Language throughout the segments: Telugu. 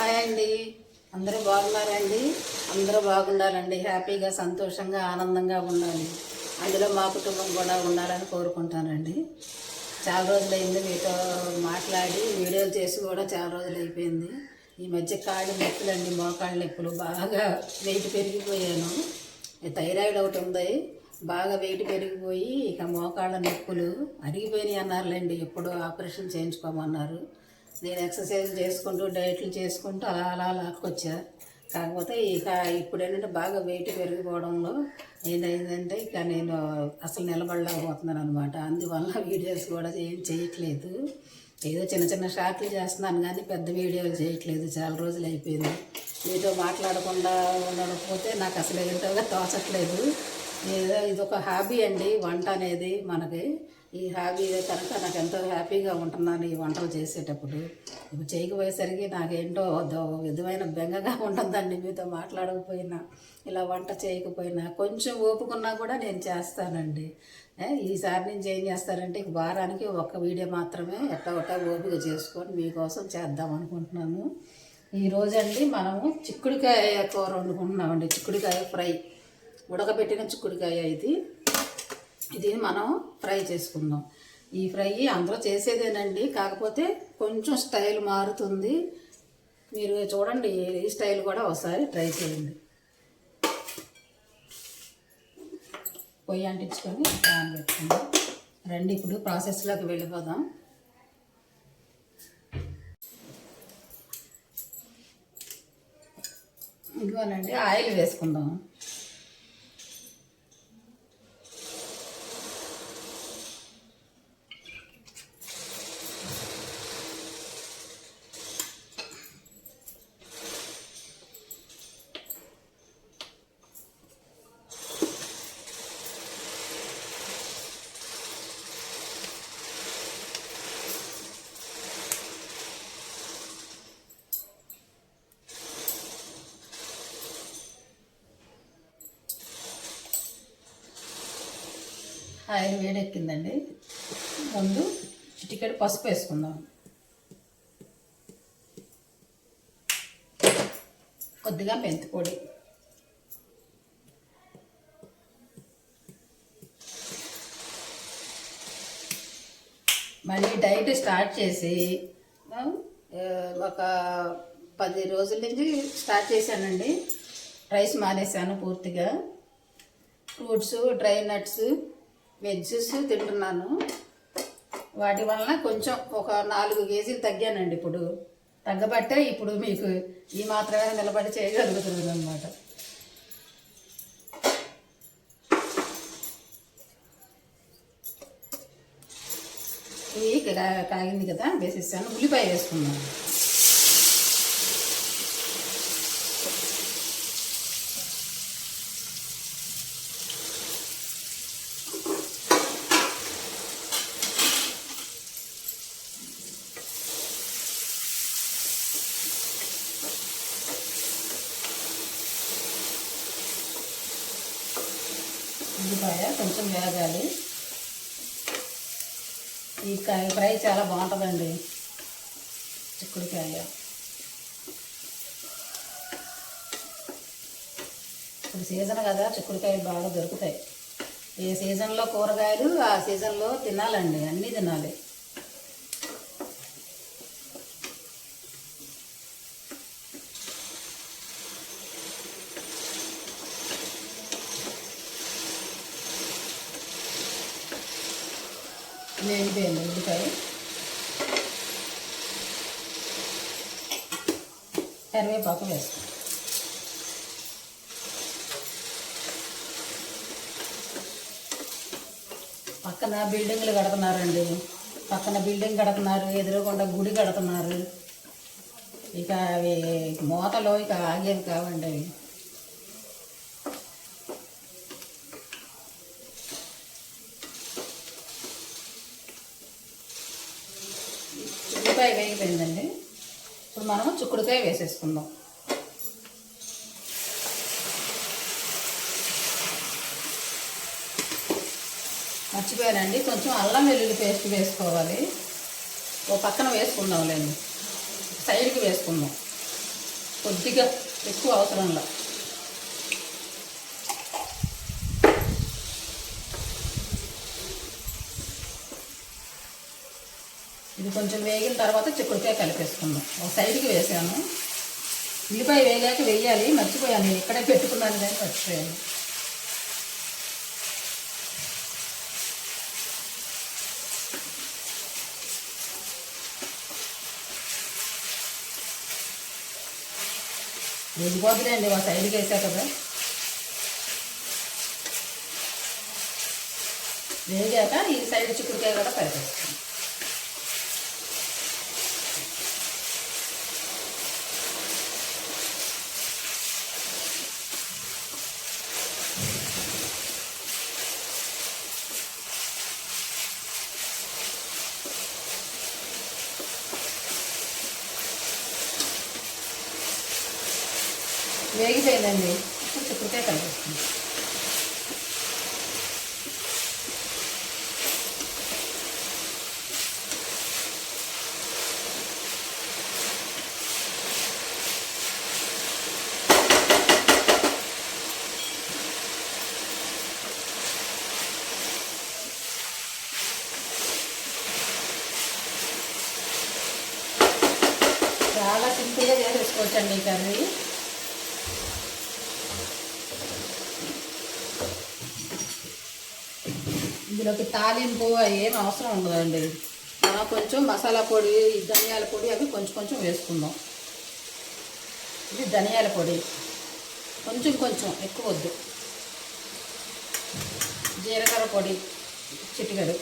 హాయ్ అండి. అందరూ బాగున్నారండి? అందరూ బాగుండాలండి. హ్యాపీగా సంతోషంగా ఆనందంగా ఉండాలి. అందులో మా కుటుంబం కూడా ఉండాలని కోరుకుంటానండి. చాలా రోజులైంది మీతో మాట్లాడి వీడియోలు చేసి కూడా చాలా రోజులు అయిపోయింది. ఈ మధ్య కాళ్ళు నొప్పులండి, మోకాళ్ళ నొప్పులు బాగా వెయిట్ పెరిగిపోయాను. థైరాయిడ్ ఒకటి ఉంది, బాగా వెయిట్ పెరిగిపోయి ఇక మోకాళ్ళ నొప్పులు అరిగిపోయినాయి అన్నారులేండి. ఎప్పుడు ఆపరేషన్ చేయించుకోమన్నారు. నేను ఎక్సర్సైజ్ చేసుకుంటూ డైట్లు చేసుకుంటూ అలా అలా లాక్కొచ్చా. కాకపోతే ఇక ఇప్పుడు ఏంటంటే బాగా వెయిట్ పెరిగిపోవడంలో ఏంటంటే ఇక నేను అసలు నిలబడలేకపోతున్నాను అనమాట. అందువల్ల వీడియోస్ కూడా ఏం చేయట్లేదు. ఏదో చిన్న చిన్న షార్ట్లు చేస్తున్నాను కానీ పెద్ద వీడియోలు చేయట్లేదు. చాలా రోజులు అయిపోయింది. మీతో మాట్లాడకుండా ఉండకపోతే నాకు అసలు ఏంటో తోచట్లేదు. ఏదో ఇదొక హాబీ అండి వంట అనేది మనకి. ఈ హాబీ కనుక నాకు ఎంతో హ్యాపీగా ఉంటున్నాను ఈ వంటలు చేసేటప్పుడు. ఇప్పుడు చేయకపోయేసరికి నాకేంటో విధమైన బెంగగా ఉంటుందండి. మీతో మాట్లాడకపోయినా ఇలా వంట చేయకపోయినా కొంచెం ఓపుకున్నా కూడా నేను చేస్తానండి. ఈసారి నుంచి ఏం చేస్తానంటే వారానికి ఒక్క వీడియో మాత్రమే ఎట్లా ఓపిక చేసుకొని మీకోసం చేద్దాం అనుకుంటున్నాను. ఈరోజండి మనము చిక్కుడుకాయ కూర వండుకుంటున్నామండి. చిక్కుడుకాయ ఫ్రై, ఉడకబెట్టిన చిక్కుడుకాయ ఇది మనం ఫ్రై చేసుకుందాం. ఈ ఫ్రై అందరూ చేసేదేనండి, కాకపోతే కొంచెం స్టైల్ మారుతుంది. మీరు చూడండి, ఈ స్టైల్ కూడా ఒకసారి ట్రై చేయండి. పొయ్యి అంటించుకొని ప్యాన్ పెట్టుకుందాం. రండి ఇప్పుడు ప్రాసెస్లోకి వెళ్ళిపోదాం. ఇదిగోనండి ఆయిల్ వేసుకుందాం. ఆయిల్ వేడెక్కిందండి. ముందు చిటికెడు పసుపు వేసుకుందాం. కొద్దిగా మెంతి పొడి, మళ్ళీ డైట్ స్టార్ట్ చేసి ఒక 10 రోజుల నుంచి స్టార్ట్ చేశానండి. రైస్ మానేశాను పూర్తిగా. ఫ్రూట్స్, డ్రై నట్స్, వెజ్జెస్ తింటున్నాను. వాటి వలన కొంచెం ఒక 4 కేజీలు తగ్గానండి. ఇప్పుడు తగ్గబట్టే ఇప్పుడు మీకు ఈ మాత్రమే నిలబడి చేయగలుగుతున్నాను అన్నమాట. ఇది కాగింది కదా, వేసేసాను. ఉల్లిపాయ వేసుకున్నాను. ఉల్లిపాయ కొంచెం వేగాలి. ఈ ఫ్రై చాలా బాగుంటుందండి చిక్కుడుకాయ. ఇప్పుడు సీజన్ కదా, చిక్కుడుకాయలు బాగా దొరుకుతాయి. ఏ సీజన్లో కూరగాయలు ఆ సీజన్లో తినాలండి, అన్నీ తినాలి. వేగిపోయింది ఉల్లిపాయ. కరివేపాకు వేస్తాం. పక్కన బిల్డింగ్లు కడుతున్నారండి. పక్కన బిల్డింగ్ కడుతున్నారు, ఎదురుకుండా గుడి కడుతున్నారు. ఇక అవి మూతలో ఇక ఆగేవి కావండి అవి. ఉల్లిపాయ వేగిపోయిందండి. ఇప్పుడు మనం చిక్కుడుకాయ వేసేసుకుందాం. మర్చిపోయానండి, కొంచెం అల్లం వెల్లుల్లి పేస్ట్ వేసుకోవాలి. ఓ పక్కన వేసుకుందాంలేండి, సైడ్కి వేసుకుందాం. కొద్దిగా ఎక్కువ అవసరంలా. ఇది కొంచెం వేగిన తర్వాత చిక్కుడుకాయ కలిపేసుకుందాం. ఒక సైడ్కి వేసాను. ఉల్లిపాయ వేగాక వేయాలి, మర్చిపోయాను. నేను ఇక్కడే పెట్టుకున్నాను కానీ మర్చిపోయాను. వేగిపోతుందండి ఒక సైడ్కి వేసా కదా. వేగాక ఈ సైడ్ చిక్కుడుకాయ కూడా కలిపేస్తాను. వేగిపోయిందండి. ఇప్పుడు చిక్కుడుకాయ కలిపేస్తుంది. చాలా సింపుల్గా చేసేసుకోవచ్చండి ఈ కర్రీ. ఇందులోకి తాలింపు ఏం అవసరం ఉండదండి. కొంచెం మసాలా పొడి, ధనియాల పొడి అవి కొంచెం కొంచెం వేసుకుందాం. ఇది ధనియాల పొడి కొంచెం కొంచెం, ఎక్కువ వద్దు. జీలకర్ర పొడి చిటికెడు,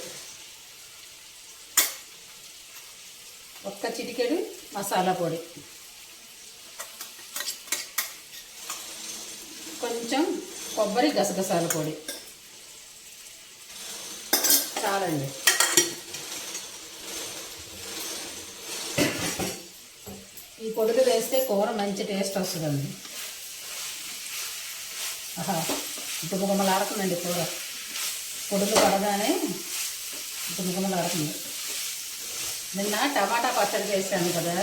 ఒక్క చిటికెడు మసాలా పొడి, కొంచెం కొబ్బరి గసగసాల పొడి చాలండి. ఈ పొడులు వేస్తే కూర మంచి టేస్ట్ వస్తుందండి. గుమగుమలాడుతుందండి కూర. పొడులు పడగానే గుమగుమలాడుతుంది. నిన్న టమాటా పచ్చడి చేశాను కదా,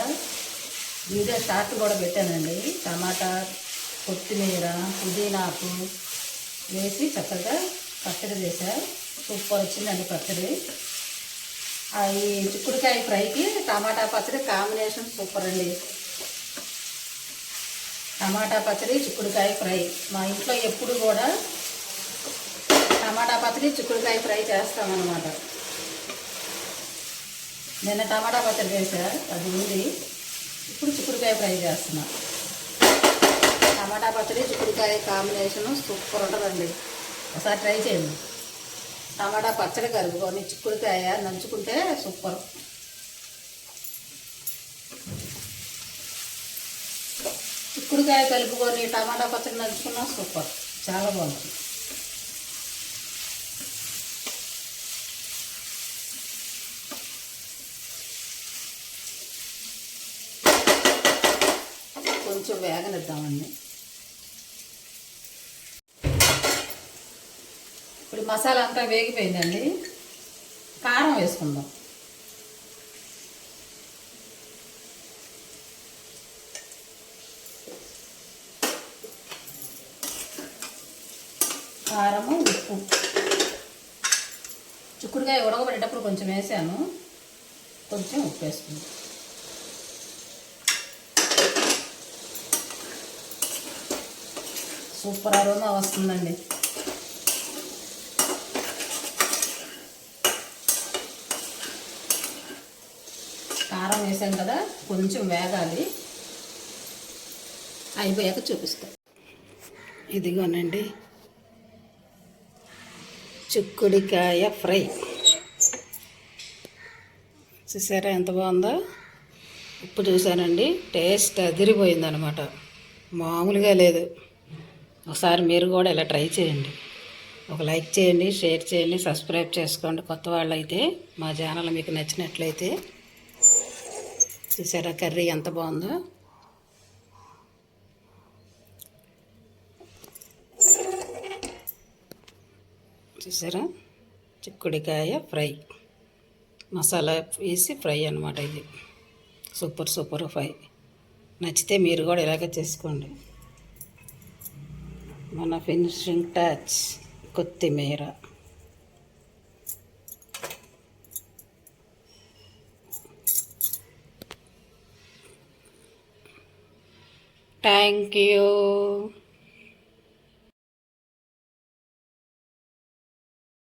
వీడియో షార్ట్ కూడా పెట్టానండి. టమాటా, కొత్తిమీర, పుదీనాకు వేసి చక్కగా పచ్చడి చేశాను. సూపర్ వచ్చిందండి పచ్చడి. ఈ చిక్కుడుకాయ ఫ్రైకి టమాటా పచ్చడి కాంబినేషన్ సూపర్ అండి. టమాటా పచ్చడి, చిక్కుడుకాయ ఫ్రై. మా ఇంట్లో ఎప్పుడు కూడా టమాటా పచ్చడి, చిక్కుడుకాయ ఫ్రై చేస్తామన్నమాట. నిన్న టమాటా పచ్చడి చేసా, అది ఉంది. ఇప్పుడు చిక్కుడుకాయ ఫ్రై చేస్తున్నా. టమాటా పచ్చడి, చిక్కుడుకాయ కాంబినేషను సూపర్ ఉంటుందండి. ఒకసారి ట్రై చేయండి. టమాటా పచ్చడి కలుపుకొని చిక్కుడుకాయ నంచుకుంటే సూపర్. చిక్కుడుకాయ కలుపుకొని టమాటా పచ్చడి నంచుకున్నా సూపర్, చాలా బాగుంటుంది. కొంచెం వేగనిద్దామండి. ఇప్పుడు మసాలా అంతా వేగిపోయిందండి. కారం వేసుకుందాం. కారము, ఉప్పు. చిక్కుడుకాయ ఉడకబెట్టేటప్పుడు కొంచెం వేసాను, కొంచెం ఉప్పు వేసుకుందాం. సూపర్ అరోమా వస్తుందండి. కారం వేసాం కదా, కొంచెం వేగాలి. అయిపోయాక చూపిస్తాం. ఇదిగోనండి చిక్కుడుకాయ ఫ్రై. చూసారా ఎంత బాగుందో? ఉప్పు చూసానండి, టేస్ట్ అదిరిపోయిందనమాట. మామూలుగా లేదు. ఒకసారి మీరు కూడా ఇలా ట్రై చేయండి. ఒక లైక్ చేయండి, షేర్ చేయండి, సబ్స్క్రైబ్ చేసుకోండి. కొత్త వాళ్ళు అయితే మా ఛానల్ మీకు నచ్చినట్లయితే. చూసారా కర్రీ ఎంత బాగుందో? చూసారా చిక్కుడుకాయ ఫ్రై, మసాలా వేసి ఫ్రై అనమాట. ఇది సూపర్ సూపర్ ఫ్రై. నచ్చితే మీరు కూడా ఇలాగే చేసుకోండి. మన ఫినిషింగ్ టచ్ కొత్తిమీర. Thank you.